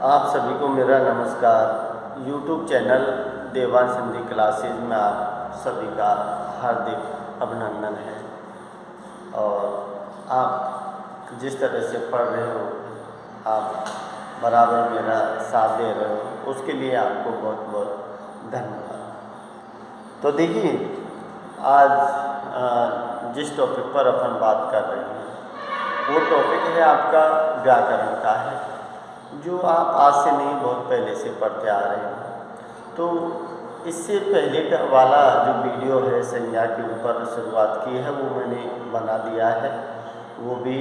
आप सभी को मेरा नमस्कार। YouTube channel Devansh Hindi classes में आप सभी का हार्दिक अभिनंदन है। और आप जिस तरह से पढ़ रहे हो, आप बराबर मेरा साथ दे रहे हो, उसके लिए आपको बहुत बहुत धन्यवाद। तो देखिए, आज जिस टॉपिक पर अपन बात कर रहे हैं वो टॉपिक है आपका व्याकरण का है, जो आप आज से नहीं बहुत पहले से पढ़ते आ रहे हैं। तो इससे पहले का वाला जो वीडियो है संज्ञा के ऊपर शुरुआत की है वो मैंने बना दिया है, वो भी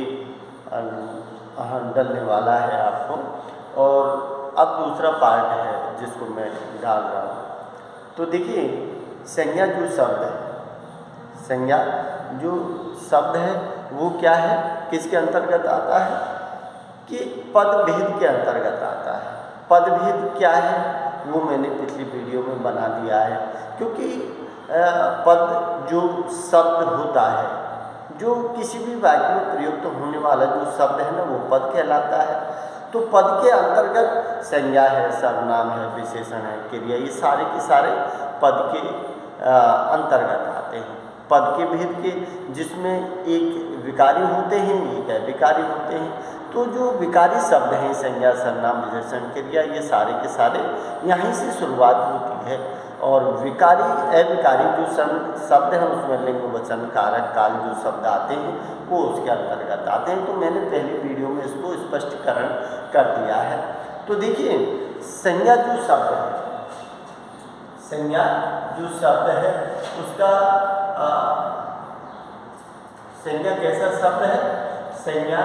डलने वाला है आपको। और अब दूसरा पार्ट है जिसको मैं डाल रहा हूँ। तो देखिए, संज्ञा जो शब्द है, संज्ञा जो शब्द है वो क्या है, किसके अंतर्गत आता है कि पद भेद के अंतर्गत आता है। पद भेद क्या है वो मैंने पिछली वीडियो में बना दिया है, क्योंकि पद जो शब्द होता है, जो किसी भी वाक्य में प्रयुक्त होने वाला जो शब्द है ना, वो पद कहलाता है। तो पद के अंतर्गत संज्ञा है, सर्वनाम है, विशेषण है, क्रिया, ये सारे के सारे पद के अंतर्गत आते हैं। पद के भेद के, जिसमें एक विकारी होते हैं, एक अविकारी होते हैं। तो जो विकारी शब्द हैं, संज्ञा, सर्वनाम, विशेषण, क्रिया, ये सारे के सारे यहीं से शुरुआत होती है। और विकारी अविकारी जो शब्द हैं उसमें लिंग, वचन, कारक, काल जो शब्द आते हैं वो उसके अंतर्गत आते हैं। तो मैंने पहली वीडियो में इसको स्पष्टीकरण कर दिया है। तो देखिए, संज्ञा जो शब्द है, संज्ञा जो शब्द है उसका संज्ञा कैसा शब्द है? संज्ञा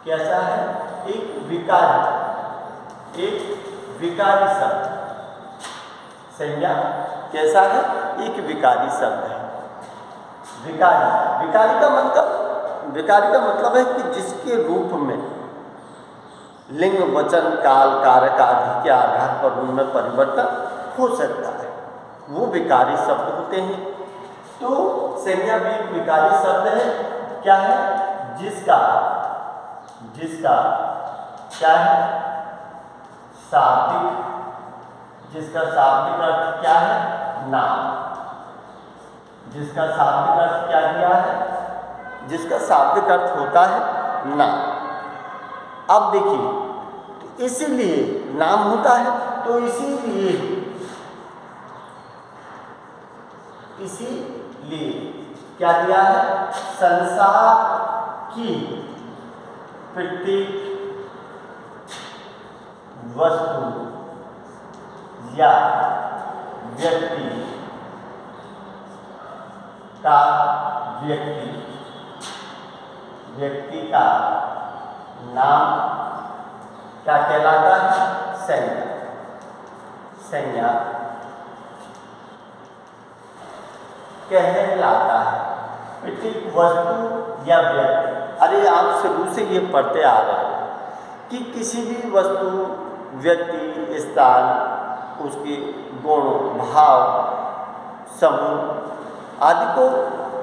कैसा है? एक विकारी शब्द। संज्ञा कैसा है? एक विकारी शब्द है। विकारी का मतलब है कि जिसके रूप में लिंग, वचन, काल, कारक आदि के आधार पर उनमें परिवर्तन हो सकता है, वो विकारी शब्द होते हैं। तो संज्ञा भी एक विकारी शब्द है। क्या है? जिसका क्या है? शाब्दिक, जिसका शाब्दिक अर्थ क्या है? नाम। जिसका शाब्दिक अर्थ क्या किया है? जिसका शाब्दिक अर्थ होता है नाम। अब देखिए, तो इसीलिए नाम होता है, तो इसीलिए क्या दिया है? संसार की प्रत्येक वस्तु या व्यक्ति का नाम क्या कहलाता है? संज्ञा कहलाता है। प्रत्येक वस्तु या व्यक्ति, अरे आप शुरू से ये पढ़ते आ रहे हैं कि किसी भी वस्तु, व्यक्ति, स्थान, उसके गुण, भाव, समूह आदि को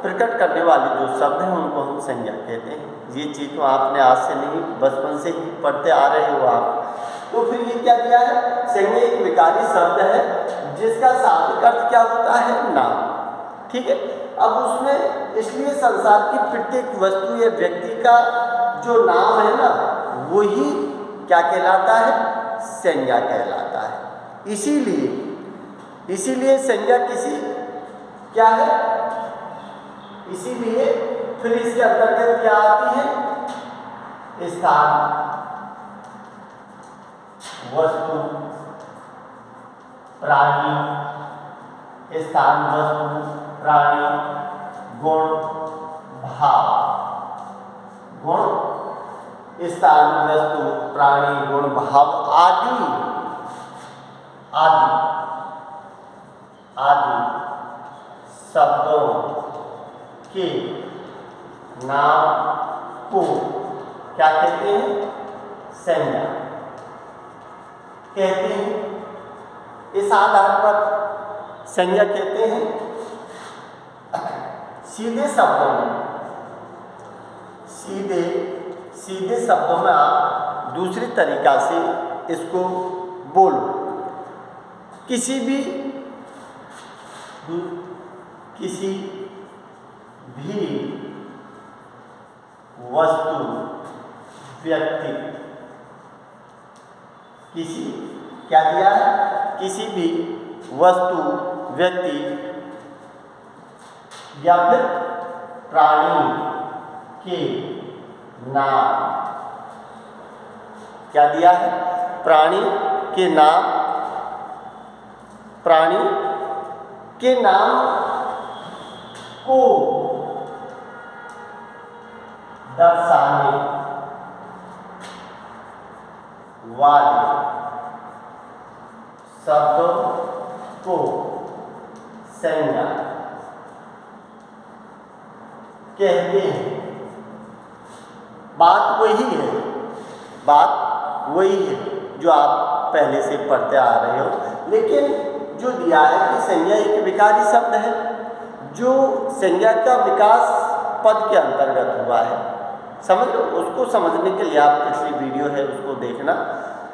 प्रकट करने वाले जो शब्द हैं उनको हम संज्ञा कहते हैं। ये चीज़ तो आपने आज से नहीं, बचपन से ही पढ़ते आ रहे हो आप। तो फिर ये क्या दिया है? संज्ञा एक विकारी शब्द है जिसका शाब्दिक अर्थ क्या होता है? नाम। ठीक है। अब उसमें इसलिए संसार की प्रत्येक वस्तु या व्यक्ति का जो नाम है ना, वही क्या कहलाता है? संज्ञा कहलाता है। इसीलिए संज्ञा किसी क्या है? इसीलिए फिर इसके अंतर्गत क्या आती है? स्थान, वस्तु, प्राणी, स्थान, वस्तु, प्राणी, गुण, भाव। गुण, स्थान, वस्तु, प्राणी, गुण, भाव आदि शब्दों के नाम को क्या कहते हैं? संज्ञा कहते हैं। इस आधार पर संज्ञा कहते हैं। सीधे शब्दों में आप दूसरी तरीका से इसको बोलो। किसी भी वस्तु व्यक्ति, क्या दिया है, किसी भी वस्तु व्यक्ति या फिर प्राणी के नाम, क्या दिया है, प्राणी के नाम को दर्शाने वाले शब्दों को संज्ञा कहते हैं। बात वही है जो आप पहले से पढ़ते आ रहे हो, लेकिन जो दिया है कि संज्ञा एक विकारी शब्द है, जो संज्ञा का विकास पद के अंतर्गत हुआ है। समझ लो, उसको समझने के लिए आप पिछली वीडियो है उसको देखना।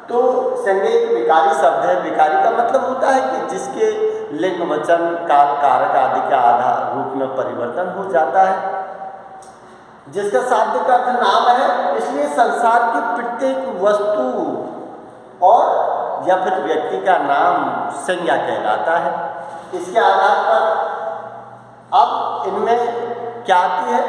तो संज्ञा एक विकारी शब्द है। विकारी का मतलब होता है कि जिसके लिंग, वचन, काल, कारक आदि का आधार रूप में परिवर्तन हो जाता है, जिसका शाब्दिक अर्थ नाम है। इसलिए संसार की प्रत्येक वस्तु और या फिर व्यक्ति का नाम संज्ञा कहलाता है। इसके आधार पर अब इनमें क्या आती है,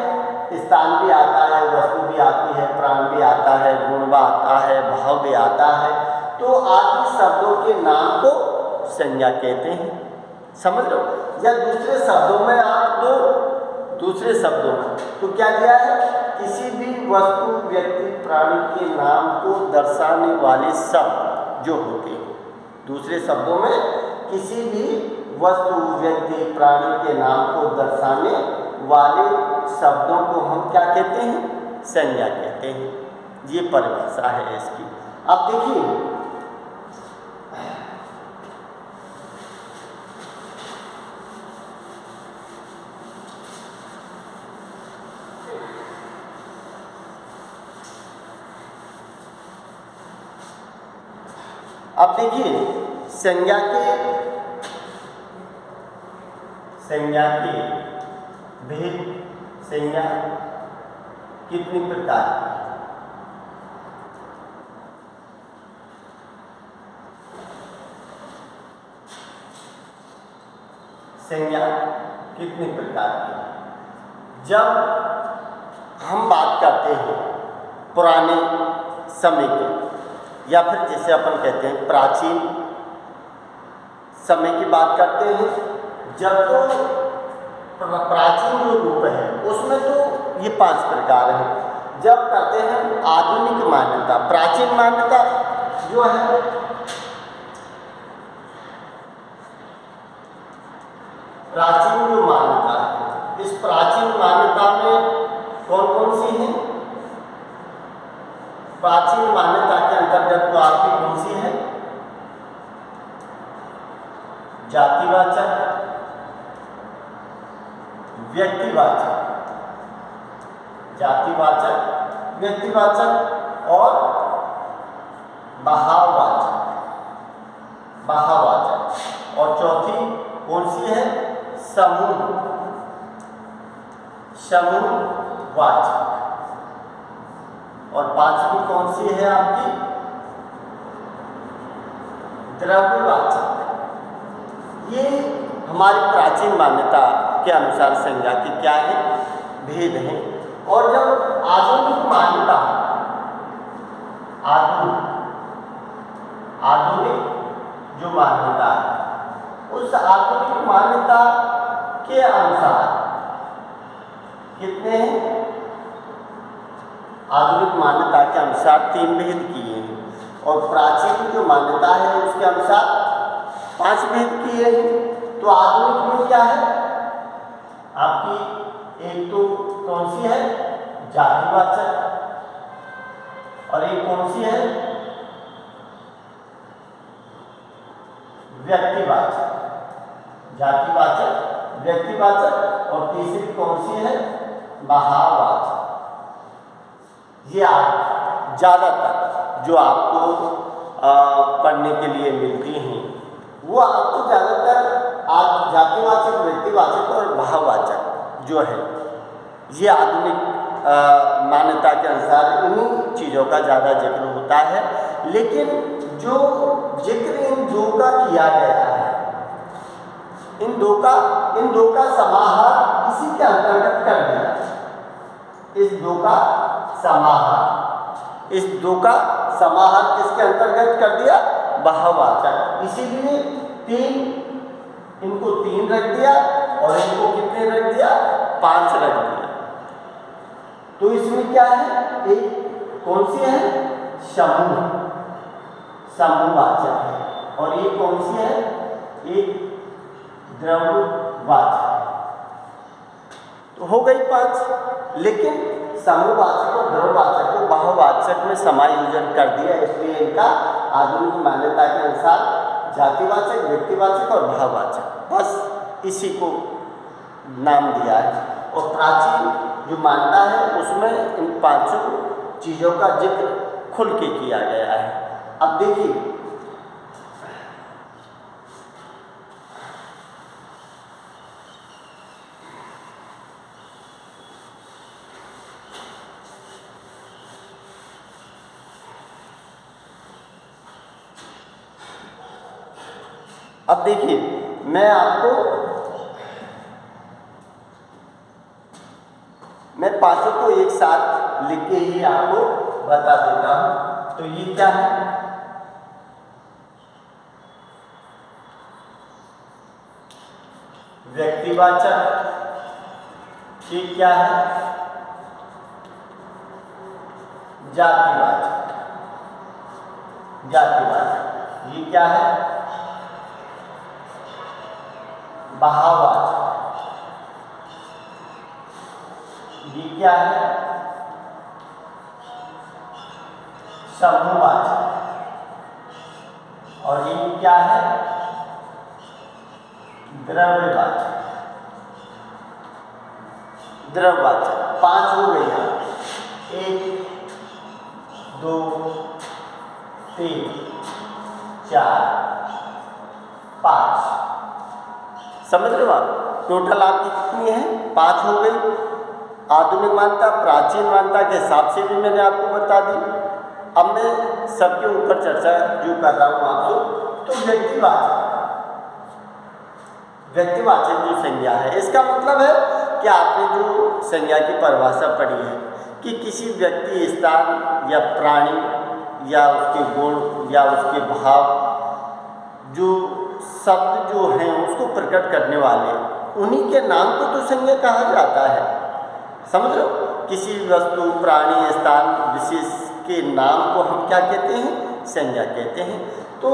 स्थान भी आता है, वस्तु भी आती है, प्राण भी आता है, गुण भी आता है, भाव भी आता है। तो आदि शब्दों के नाम को संज्ञा कहते हैं। समझ लो। या दूसरे शब्दों में तो क्या दिया है, किसी भी वस्तु व्यक्ति प्राणी के नाम को दर्शाने वाले शब्द जो होते हैं। दूसरे शब्दों में किसी भी वस्तु व्यक्ति प्राणी के नाम को दर्शाने वाले शब्दों को हम क्या कहते हैं, संज्ञा कहते हैं। ये परिभाषा है इसकी। अब देखिए, संज्ञा के भेद, संज्ञा कितनी प्रकार की? संज्ञा कितनी प्रकार की? जब हम बात करते हैं पुराने समय के, या फिर जिसे अपन कहते हैं प्राचीन समय की बात करते हैं, जब तो प्राचीन जो रूप है उसमें तो ये 5 प्रकार हैं। जब करते हैं आधुनिक मान्यता, प्राचीन मान्यता जो है प्राचीन जो मान्यता है, इस प्राचीन मान्यता में कौन कौन सी है? प्राचीन मान्यता के अंतर्गत तो आपकी कौन सी है? जातिवाचक, व्यक्तिवाचक और भाववाचक। और चौथी कौन सी है? समूहवाचक। और 5वीं कौन सी है आपकी? द्रव्यवाचक। ये हमारी प्राचीन मान्यता के अनुसार संज्ञा की क्या है? भेद हैं। और जब आधुनिक मान्यता, आधुनिक जो मान्यता है, उस आधुनिक मान्यता के अनुसार कितने हैं? आधुनिक मान्यता के अनुसार 3 भेद किए हैं, और प्राचीन जो मान्यता है उसके अनुसार 5 भेद किए हैं। तो आधुनिक में क्या है आपकी? एक तो कौन सी है? जातिवाचक। और एक कौन सी है? व्यक्तिवाचक। जातिवाचक, व्यक्तिवाचक। और तीसरी कौन सी है? भाववाचक। ये ज़्यादातर जो आपको पढ़ने के लिए मिलती हैं वो आपको ज़्यादातर आज जातिवाचक, व्यक्तिवाचक और भाववाचक जो है ये आधुनिक मान्यता के अनुसार इन्हीं चीज़ों का ज़्यादा जिक्र होता है। लेकिन जो जिक्र इन दो का किया गया है, इन दो का समाहार इसी के अंतर्गत कर दिया। इस दो का समाहार किसके अंतर्गत कर दिया? भाववाचक। इसीलिए इनको 3 रख दिया और इनको कितने रख दिया? 5 रख दिया। तो इसमें क्या है? एक कौन सी है? समूहवाचक है। और ये कौन सी है? एक द्रव्यवाचक। तो हो गई 5। लेकिन समूहवाचक और द्रव्यवाचक को भाववाचक में समायोजन कर दिया, इसलिए इनका आधुनिक मान्यता के अनुसार जातिवाचक, व्यक्तिवाचक और भाववाचक, बस इसी को नाम दिया है। और प्राचीन जो मान्यता है उसमें इन 5 चीज़ों का जिक्र खुल के किया गया है। अब देखिए, मैं 5 को एक साथ लिख के ही आपको बता देता हूं। तो ये क्या है? व्यक्तिवाचक। ये क्या है? जातिवाचक। ये क्या है? भाववाचक। ये क्या है? समूहवाचक। और ये क्या है? द्रव्यवाचक। 5 हो गई है। 1 2 3 4 5। समझ रहे हो आप? टोटल आपकी कितनी है? 5 हो गई। आधुनिक मान्यता, प्राचीन मान्यता के हिसाब से भी मैंने आपको बता दी। अब मैं सबके ऊपर चर्चा जो कर रहा हूँ आपको, तो व्यक्तिवाचक जो संज्ञा है, इसका मतलब है कि आपने जो संज्ञा की परिभाषा पढ़ी है कि किसी व्यक्ति, स्थान या प्राणी या उसके गुण या उसके भाव, जो शब्द जो हैं उसको प्रकट करने वाले, उन्हीं के नाम को तो संज्ञा कहा जाता है। समझ रहे हो? किसी वस्तु, प्राणी, स्थान विशेष के नाम को हम क्या कहते हैं? संज्ञा कहते हैं। तो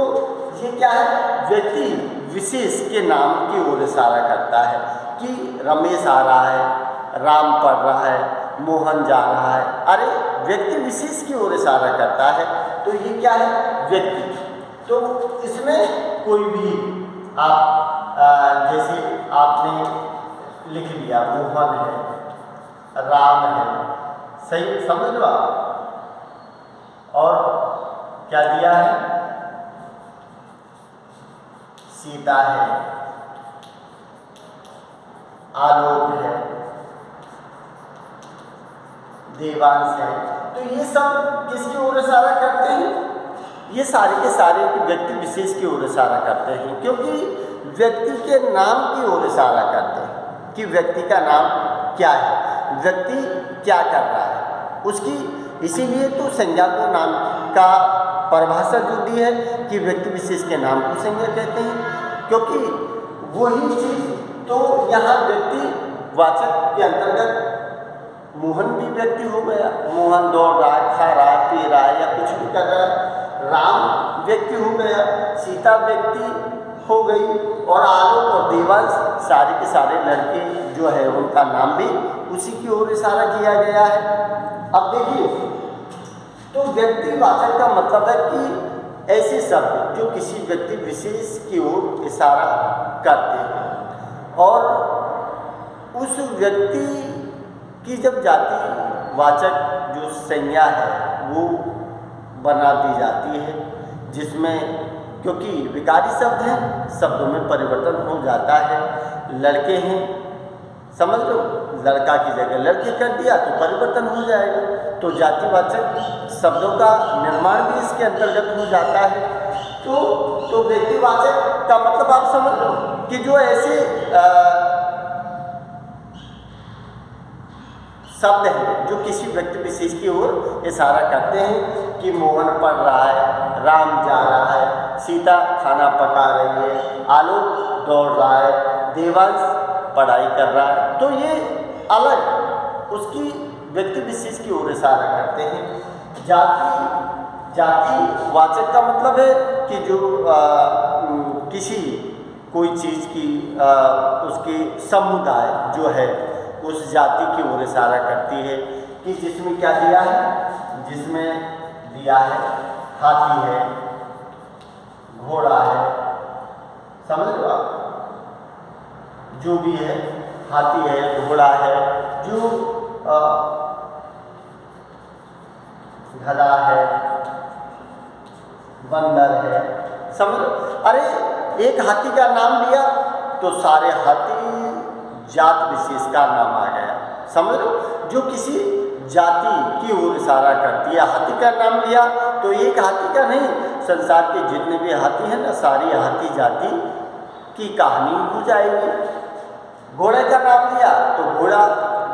ये क्या है? व्यक्ति विशेष के नाम की ओर इशारा करता है कि रमेश आ रहा है, राम पढ़ रहा है, मोहन जा रहा है। अरे व्यक्ति विशेष की ओर इशारा करता है। तो ये क्या है? व्यक्ति। तो इसमें कोई भी आप जैसे आपने लिख लिया मोहन है, राम है, सही समझ लो आप। और क्या दिया है? सीता है, आलोक है, देवांश है। तो ये सब किसकी ओर इशारा करते हैं? ये सारे के सारे व्यक्ति विशेष की ओर इशारा करते हैं, क्योंकि व्यक्ति के नाम की ओर इशारा करते हैं कि व्यक्ति का नाम क्या है, व्यक्ति क्या कर रहा है उसकी। इसीलिए तो संज्ञा को नाम का परिभाषा जो दी है कि व्यक्ति विशेष के नाम को संज्ञा कहते हैं, क्योंकि वही चीज़ तो यहाँ व्यक्तिवाचक के अंतर्गत मोहन भी व्यक्ति हो गया। मोहन दौड़ रहा है, खा रहा है, पी रहा है या कुछ भी कर रहा है। राम व्यक्ति हो गया, सीता व्यक्ति हो गई, और आलोक और देवांश सारे के सारे लड़के जो है उनका नाम भी उसी की ओर इशारा किया गया है। अब देखिए, तो व्यक्तिवाचक का मतलब है कि ऐसे शब्द जो किसी व्यक्ति विशेष की ओर इशारा करते हैं, और उस व्यक्ति की जब जातिवाचक जो संज्ञा है वो बना दी जाती है, जिसमें क्योंकि विकारी शब्द हैं, शब्दों में परिवर्तन हो जाता है। लड़के हैं, समझ लो, लड़का की जगह लड़के कर दिया तो परिवर्तन हो जाएगा। तो जातिवाचक शब्दों का निर्माण भी इसके अंतर्गत हो जाता है। तो व्यक्तिवाचक का मतलब आप समझ लो कि जो ऐसे शब्द हैं जो किसी व्यक्ति विशेष की ओर इशारा करते हैं कि मोहन पढ़ रहा है, राम जा रहा है, सीता खाना पका रही है, आलोक दौड़ रहा है, देवांश पढ़ाई कर रहा है। तो ये अलग उसकी व्यक्ति विशेष की ओर इशारा करते हैं। जातिवाचक का मतलब है कि जो किसी कोई चीज़ की उसकी समुदाय जो है उस जाति की ओर इशारा करती है कि जिसमें क्या दिया है, जिसमें दिया है हाथी है, घोड़ा है, समझ लो आप, जो भी है, हाथी है, घोड़ा है, जो गधा है, बंदर है, समझ लो। अरे एक हाथी का नाम लिया तो सारे हाथी जात विशेष का नाम आ गया, समझ लो, जो किसी जाति की ओर इशारा करती है। हाथी का नाम लिया तो एक हाथी का नहीं, संसार के जितने भी हाथी हैं ना, सारी हाथी जाति की कहानी हो जाएगी। घोड़े का नाम लिया तो घोड़ा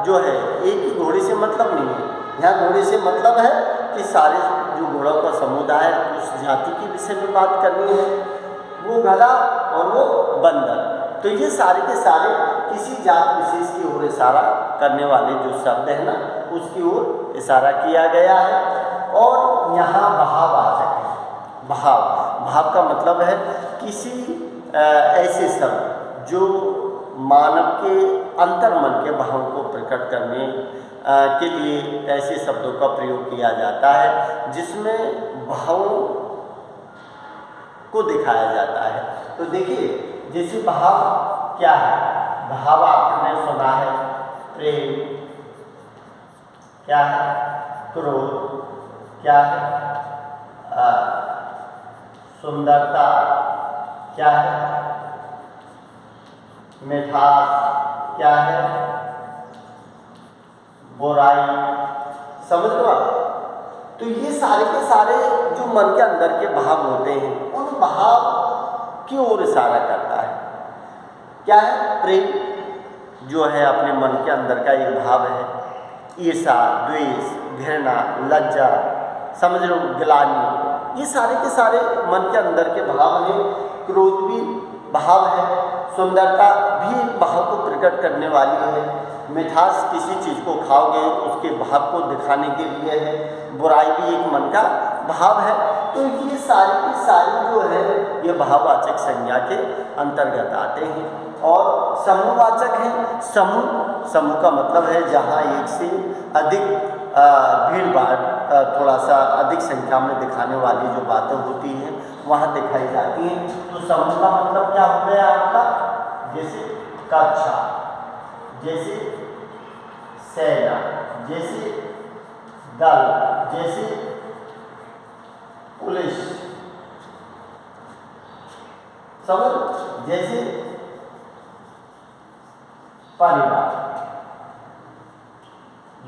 जो है एक ही घोड़े से मतलब नहीं है, यहाँ घोड़े से मतलब है कि सारे जो घोड़ों का समुदाय उस जाति के विषय में बात करनी है, वो गधा और वो बंदर। तो ये सारे के सारे किसी जात विशेष की ओर इशारा करने वाले जो शब्द है ना, उसकी ओर इशारा किया गया है। और यहाँ भाववाचक है। भाव का मतलब है किसी ऐसे शब्द जो मानव के अंतर्मन के भावों को प्रकट करने के लिए ऐसे शब्दों का प्रयोग किया जाता है, जिसमें भावों को दिखाया जाता है। तो देखिए, जैसे भाव क्या है, भाव आपने सुना है, प्रेम क्या है, क्रोध क्या है, सुंदरता क्या है, मिठास क्या है, बुराई, समझ लो आप। तो ये सारे के सारे जो मन के अंदर के भाव होते हैं, उन भाव की ओर इशारा करता है। क्या है? प्रेम जो है अपने मन के अंदर का एक भाव है। ईर्षा, द्वेष, घृणा, लज्जा, समझ लो, ग्लानि, ये सारे के सारे मन के अंदर के भाव हैं। क्रोध भी भाव है, सुंदरता भी भाव को प्रकट करने वाली है, मिठास किसी चीज़ को खाओगे उसके भाव को दिखाने के लिए है, बुराई भी एक मन का भाव है। तो ये सारी की सारी जो है ये भाववाचक संज्ञा के अंतर्गत आते हैं। और समूहवाचक हैं। समूह का मतलब है जहाँ एक से अधिक भीड़ भाड़ थोड़ा सा अधिक संख्या में दिखाने वाली जो बातें होती हैं वहाँ दिखाई जाती हैं। तो समूह का मतलब क्या हो गया आपका, जैसे कक्षा, जैसे सेना, जैसे दल, जैसे पुलिस, समझ, जैसे परिवार,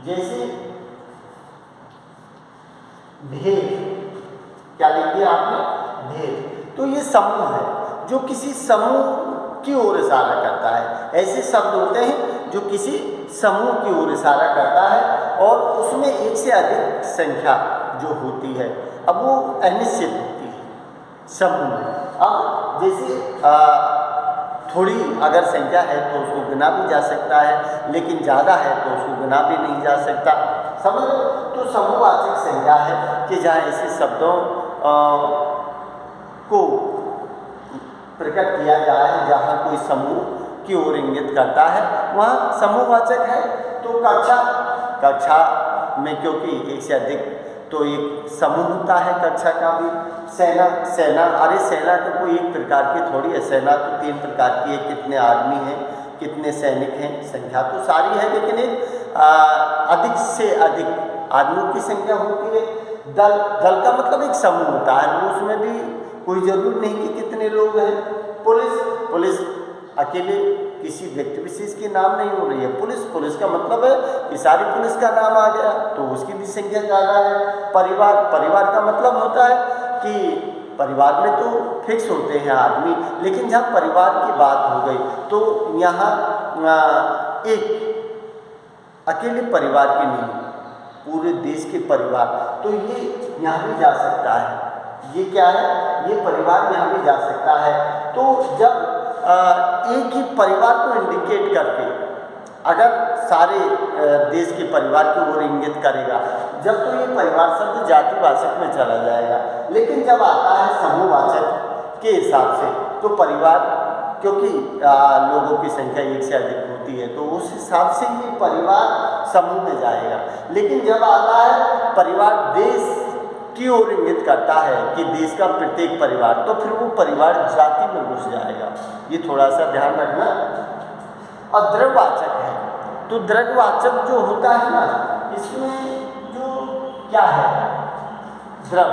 जैसे भेद, क्या लिख दिया आपने, भेद। तो ये समूह है जो किसी समूह की ओर इशारा करता है। ऐसे शब्द होते हैं जो किसी समूह की ओर इशारा करता है और उसमें एक से अधिक संख्या जो होती है, अब वो अनिश्चित होती है समूह में। अब जैसे थोड़ी अगर संख्या है तो उसको गिना भी जा सकता है, लेकिन ज़्यादा है तो उसको गिना भी नहीं जा सकता, समझ लो। तो समूहवाचक संज्ञा है कि जहाँ ऐसे शब्दों को प्रकट किया जाए जहाँ कोई समूह की ओर इंगित करता है, वहाँ समूहवाचक है। तो कक्षा में क्योंकि एक से अधिक तो एक समूह होता है कक्षा का भी। सेना, अरे सेना तो कोई एक प्रकार की थोड़ी है, सेना तो 3 प्रकार की है, कितने आदमी हैं, कितने सैनिक हैं, संख्या तो सारी है, लेकिन एक अधिक से अधिक आदमियों की संख्या होती है। दल, दल का मतलब एक समूह होता है, वो उसमें भी कोई जरूरी नहीं कि कितने लोग हैं। पुलिस अकेले किसी व्यक्ति विशेष के नाम नहीं हो रही है। पुलिस का मतलब है कि सारी पुलिस का नाम आ गया तो उसकी भी संख्या ज़्यादा है। परिवार का मतलब होता है कि परिवार में तो फिक्स होते हैं आदमी, लेकिन जब परिवार की बात हो गई तो यहाँ एक अकेले परिवार की नहीं, पूरे देश के परिवार, तो ये यहाँ भी जा सकता है। ये क्या है, ये परिवार यहाँ भी जा सकता है। तो जब एक ही परिवार को इंडिकेट करके अगर सारे देश के परिवार की ओर इंगित करेगा, जब तो ये परिवार शब्द जातिवाचक में चला जाएगा। लेकिन जब आता है समूहवाचक के हिसाब से तो परिवार, क्योंकि लोगों की संख्या एक से अधिक होती है तो उस हिसाब से ये परिवार समूह में जाएगा। लेकिन जब आता है परिवार देश की ओर इंगित करता है कि देश का प्रत्येक परिवार, तो फिर वो परिवार जाति में घुस जाएगा। ये थोड़ा सा ध्यान रखना। और द्रव्यवाचक है, तो द्रव्यवाचक जो होता है ना, इसमें जो क्या है, द्रव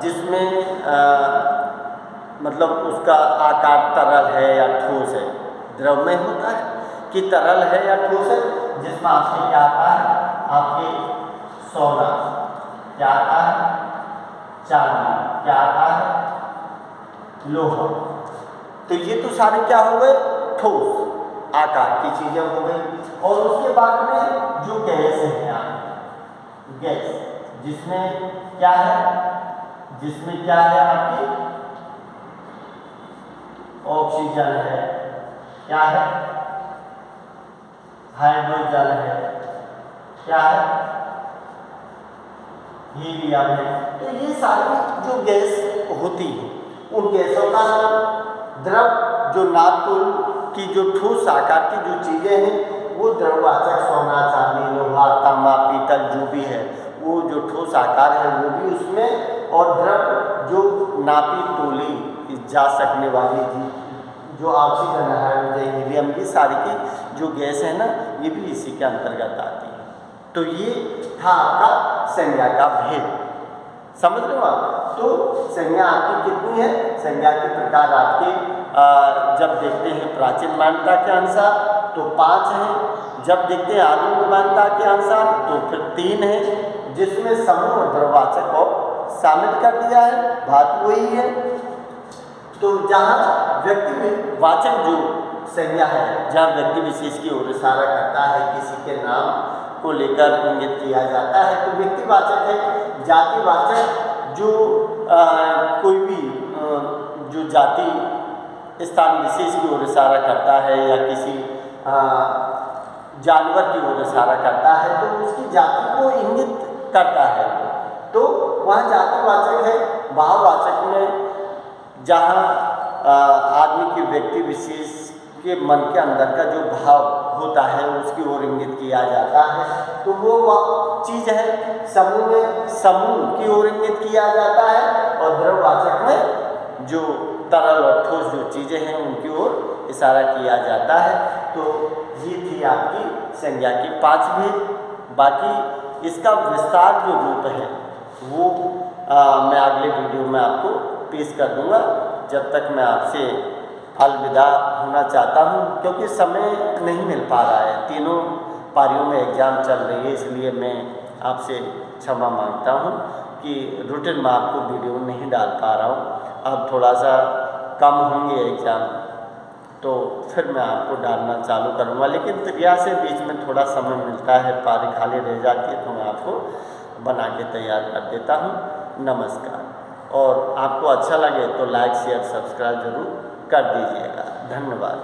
जिसमें मतलब उसका आकार तरल है या ठोस है। द्रव में होता है कि तरल है या ठोस है, जिसमें आपके क्या आता है, आपके सोना, क्या आता है चांदी, क्या आता है लोहा। तो ये तो सारे क्या हो गए, ठोस आकार की चीजें हो गई। और उसके बाद में जो गैस है यहाँ, गैस जिसमें क्या है आपकी ऑक्सीजन है, क्या है हाइड्रोजन है, क्या है हीलियम है। तो ये सारी जो गैस होती है उन गैसों का नाम, द्रव जो नातुल की जो ठोस आकार की जो चीज़ें हैं वो द्रववाचक, सोना चांदी लोहा तांबा पीतल जो भी है वो जो ठोस आकार है वो भी उसमें, और द्रव जो नापी तोली जा सकने वाली जो ऑक्सीजन है हाइड्रोजन हीलियम, ये सारी की जो गैस है ना ये भी इसी के अंतर्गत आती है। तो ये था आपका संज्ञा का भेद, समझ रहे हो आप। तो संज्ञा आपकी कितनी है, संज्ञा के प्रकार आपके जब देखते हैं प्राचीन मान्यता के अनुसार तो 5 हैं, जब देखते हैं आधुनिक मान्यता के अनुसार तो फिर 3 है, जिसमें समूह और द्रव्यवाचक को शामिल कर दिया है, बात वही है। तो जहाँ व्यक्तिवाचक जो संज्ञा है, जहाँ व्यक्ति विशेष की ओर इशारा करता है, किसी के नाम को लेकर इंगित किया जाता है तो व्यक्तिवाचक है। जातिवाचक जो कोई भी जो जाति स्थान विशेष की ओर इशारा करता है या किसी जानवर की ओर इशारा करता है तो उसकी जाति को इंगित करता है, तो वह जातिवाचक है। भाववाचक में जहाँ आदमी के व्यक्ति विशेष के मन के अंदर का जो भाव होता है उसकी ओर इंगित किया जाता है तो वो चीज़ है। समूह में समूह की ओर इंगित किया जाता है, और द्रव्यवाचक में जो तरल और ठोस जो चीज़ें हैं उनकी ओर इशारा किया जाता है। तो ये थी आपकी संज्ञा की 5 भेद। बाकी इसका विस्तार जो रूप है वो मैं अगले वीडियो में आपको पेश कर दूंगा। जब तक मैं आपसे अलविदा होना चाहता हूँ, क्योंकि समय नहीं मिल पा रहा है, तीनों पारियों में एग्ज़ाम चल रही है, इसलिए मैं आपसे क्षमा मांगता हूँ कि रूटीन में आपको वीडियो नहीं डाल पा रहा हूँ। अब थोड़ा सा कम होंगे एग्ज़ाम तो फिर मैं आपको डालना चालू करूँगा, लेकिन क्रिया से बीच में थोड़ा समय मिलता है, पारी खाली रह जाती है तो मैं आपको बना के तैयार कर देता हूँ। नमस्कार। और आपको अच्छा लगे तो लाइक शेयर सब्सक्राइब जरूर कर दीजिएगा। धन्यवाद।